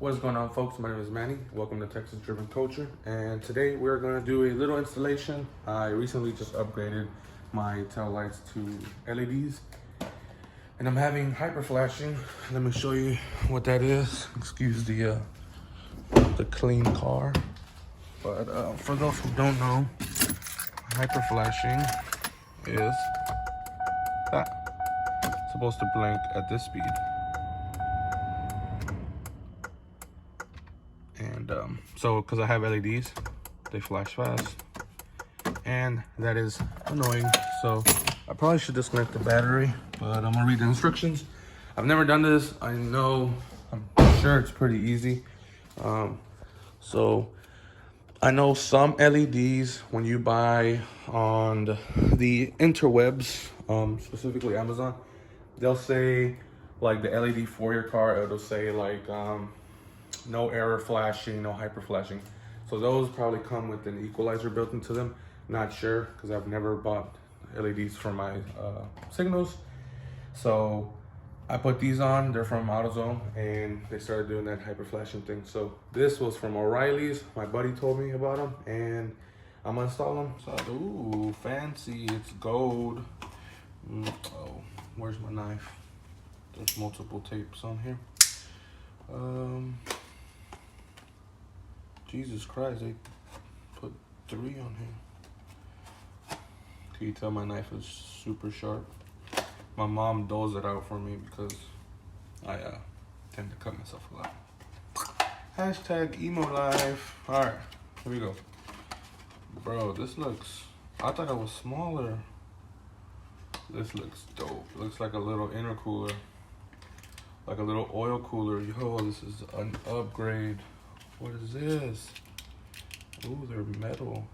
What is going on, folks? My name is Manny. Welcome to Texas Driven Culture, and today we're going to do a little installation. I recently just upgraded my tail lights to LEDs, and I'm having hyper flashing. Let me show you what that is. Excuse the clean car, but for those who don't know, hyper flashing is that. It's supposed to blink at this speed. And so because I have LEDs, they flash fast, and that is annoying. So I probably should disconnect the battery, but I'm gonna read the instructions. I've never done this. I'm sure it's pretty easy. So I know some LEDs, when you buy on the interwebs, specifically Amazon, they'll say like the LED for your car, it'll say like no error flashing, no hyper flashing. So those probably come with an equalizer built into them. Not sure, because I've never bought LEDs for my signals. So I put these on, they're from AutoZone, and they started doing that hyper flashing thing. So this was from O'Reilly's. My buddy told me about them, and I'm gonna install them. So, ooh, fancy, it's gold. Oh, where's my knife? There's multiple tapes on here. Jesus Christ, they put 3 on here. Can you tell my knife is super sharp? My mom doles it out for me because I tend to cut myself a lot. Hashtag emo life. All right, here we go. Bro, this looks, I thought it was smaller. This looks dope. It looks like a little intercooler, like a little oil cooler. Yo, this is an upgrade. What is this? Ooh, they're metal.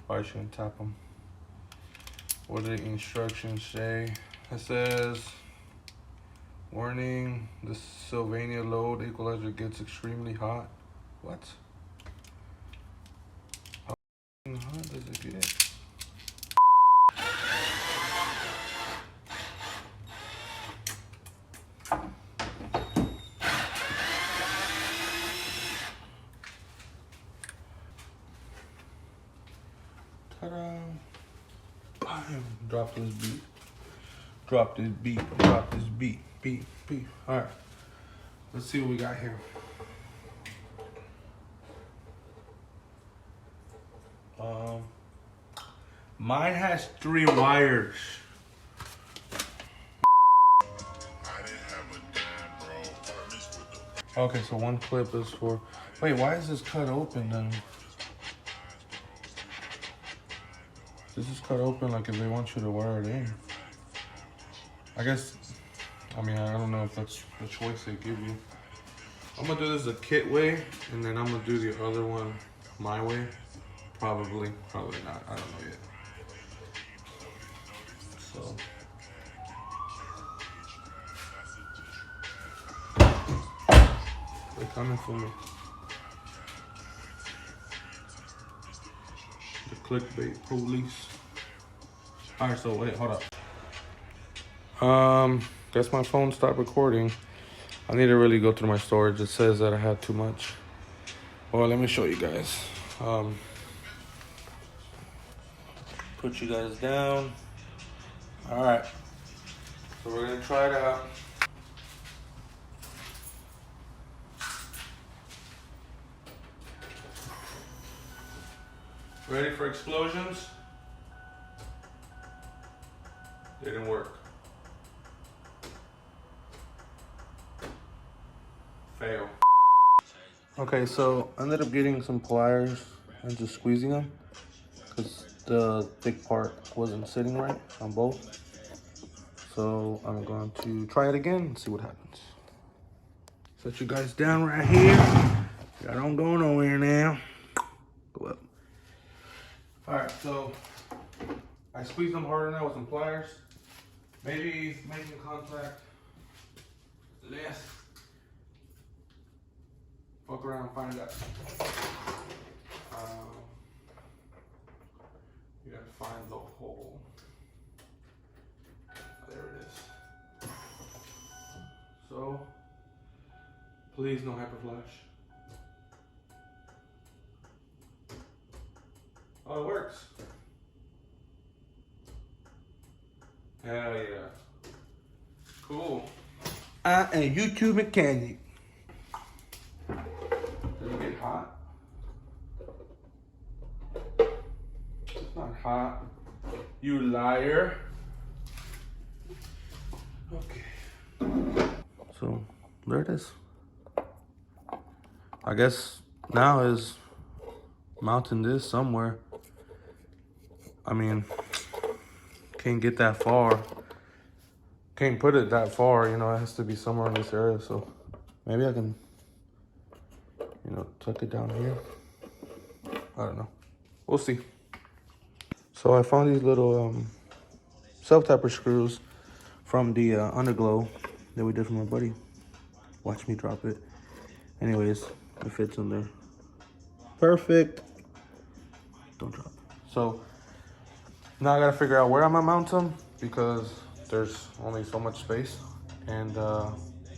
Probably shouldn't tap them. What do the instructions say? It says, warning, the Sylvania load equalizer gets extremely hot. What? How hot does it get? Ta-da! Bam! Drop this beat. Drop this beat. Drop this beat. Beat. All right. Let's see what we got here. Mine has 3 wires. Okay, so one clip is for. Wait, why is this cut open then? This is cut open like if they want you to wire it in. I guess, I mean, I don't know if that's the choice they give you. I'm gonna do this the kit way, and then I'm gonna do the other one my way. Probably not, I don't know yet. So. They're coming for me. The clickbait police. All right, so wait, hold up. Guess my phone stopped recording. I need to really go through my storage. It says that I had too much. Well, let me show you guys. Put you guys down. All right, so we're gonna try it out. Ready for explosions? Didn't work. Fail. Okay, so I ended up getting some pliers and just squeezing them because the thick part wasn't sitting right on both. So I'm going to try it again and see what happens. Set you guys down right here. Y'all don't go nowhere now. Go up. All right, so I squeezed them harder now with some pliers. Maybe making contact less. Fuck around and find out. You gotta find the hole. There it is. So Please, no hyper flash. Oh, it works. Hell yeah. Cool. I am YouTube mechanic. Does it get hot? It's not hot. You liar. Okay. So there it is. I guess now is mounting this somewhere. I mean, can't get that far. Can't put it that far, you know, it has to be somewhere in this area. So maybe I can, you know, tuck it down here. I don't know. We'll see. So I found these little self-tapper screws from the underglow that we did for my buddy. Watch me drop it. Anyways, it fits in there. Perfect. Don't drop it. So now I gotta figure out where I'm gonna mount them because there's only so much space, and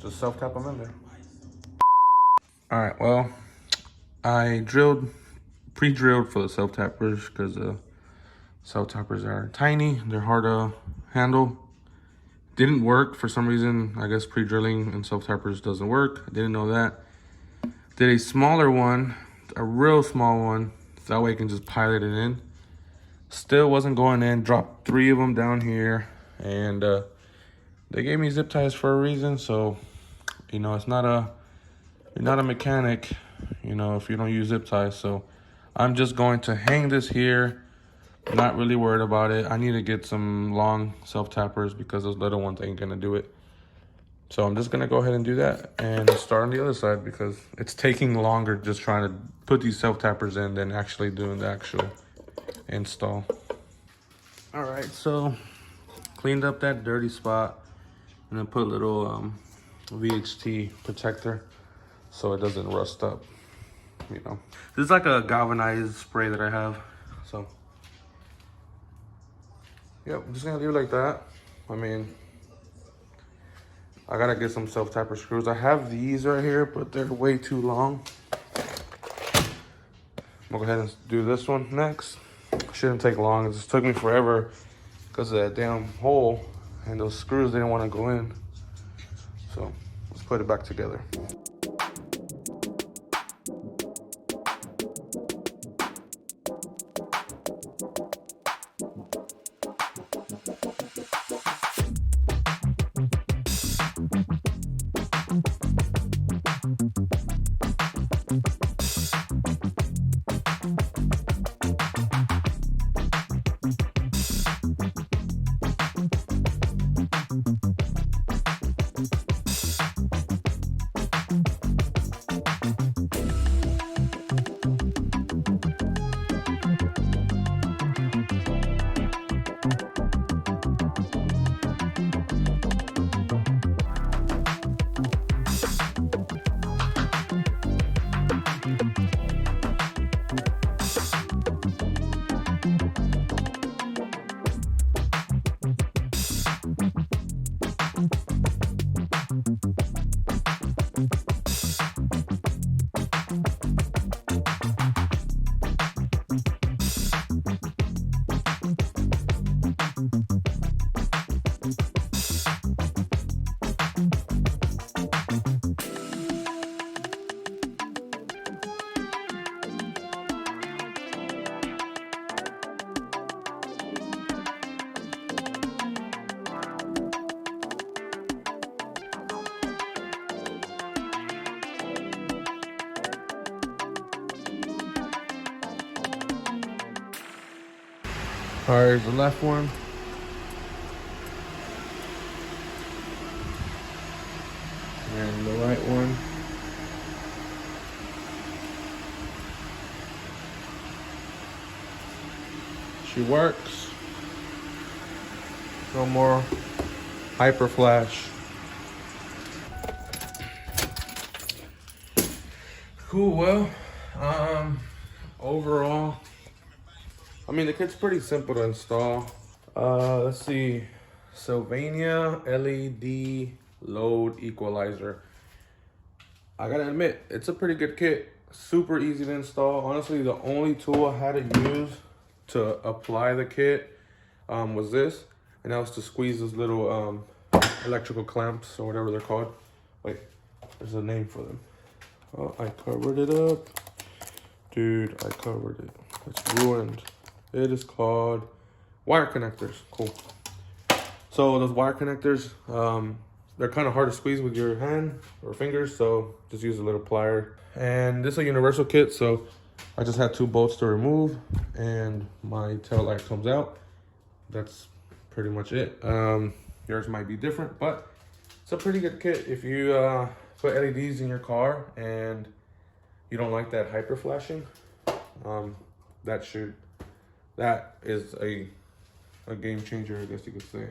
just self-tap them in there. All right, well, I pre-drilled for the self-tappers because the self-tappers are tiny, they're hard to handle. Didn't work for some reason. I guess pre-drilling and self-tappers doesn't work. I didn't know that. Did a smaller one, a real small one, so that way I can just pilot it in. Still wasn't going in. Dropped 3 of them down here, and they gave me zip ties for a reason. So, you know, you're not a mechanic, you know, if you don't use zip ties. So I'm just going to hang this here. Not really worried about it. I need to get some long self-tappers because those little ones ain't gonna do it. So I'm just gonna go ahead and do that and start on the other side because it's taking longer just trying to put these self-tappers in than actually doing the actual install. All right, so cleaned up that dirty spot and then put a little VHT protector so it doesn't rust up, you know. This is like a galvanized spray that I have, so. Yep, I'm just gonna leave it like that. I mean, I gotta get some self-tapper screws. I have these right here, but they're way too long. I'll go ahead and do this one next. Shouldn't take long. It just took me forever because of that damn hole and those screws didn't want to go in. So let's put it back together. All right, here's the left one. And the right one. She works. No more hyper flash. Cool, well, overall, I mean, the kit's pretty simple to install. Let's see, Sylvania LED load equalizer. I gotta admit, it's a pretty good kit. Super easy to install. Honestly, the only tool I had to use to apply the kit was this, and that was to squeeze those little electrical clamps or whatever they're called. Wait, there's a name for them. Oh, I covered it up. Dude, I covered it. It's ruined. It is called wire connectors. Cool. So those wire connectors, they're kind of hard to squeeze with your hand or fingers, so just use a little plier. And this is a universal kit, so I just had 2 bolts to remove, and my tail light comes out. That's pretty much it. Yours might be different, but it's a pretty good kit. If you put LEDs in your car and you don't like that hyper flashing, that is a game changer, I guess you could say.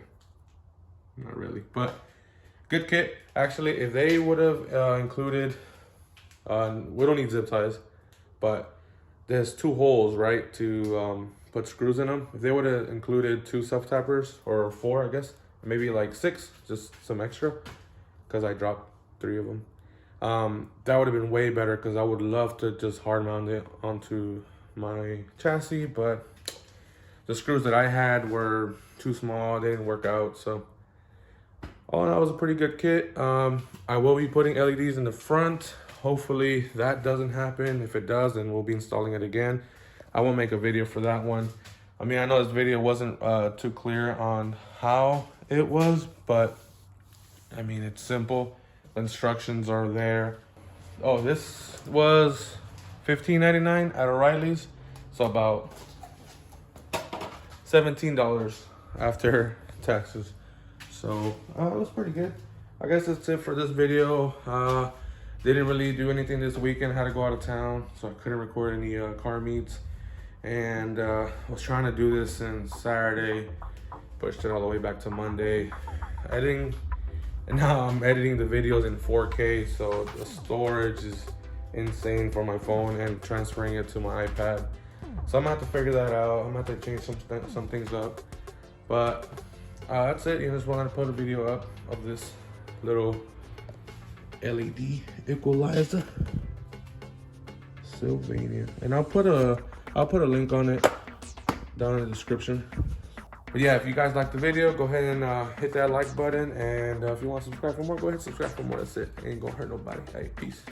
Not really, but good kit. Actually, if they would have included, we don't need zip ties, but there's 2 holes, right, to put screws in them. If they would have included 2 self tappers, or 4, I guess, maybe like 6, just some extra, because I dropped 3 of them. That would have been way better, because I would love to just hard mount it onto my chassis, but the screws that I had were too small. They didn't work out, so all in all, it was a pretty good kit. I will be putting LEDs in the front. Hopefully that doesn't happen. If it does, then we'll be installing it again. I will make a video for that one. I mean, I know this video wasn't too clear on how it was, but I mean, it's simple. The instructions are there. Oh, this was $15.99 at O'Reilly's, so about $17 after taxes. So it was pretty good. I guess that's it for this video. Didn't really do anything this weekend. Had to go out of town, so I couldn't record any car meets. And I was trying to do this since Saturday, pushed it all the way back to Monday. And now I'm editing the videos in 4K, so the storage is insane for my phone and transferring it to my iPad. So I'm gonna have to figure that out. I'm gonna have to change some things up. But that's it. Just wanted to put a video up of this little LED equalizer, Sylvania, and I'll put a link on it down in the description. But yeah, if you guys like the video, go ahead and hit that like button, and if you want to subscribe for more, go ahead and subscribe for more. That's it. Ain't gonna hurt nobody. Hey, peace.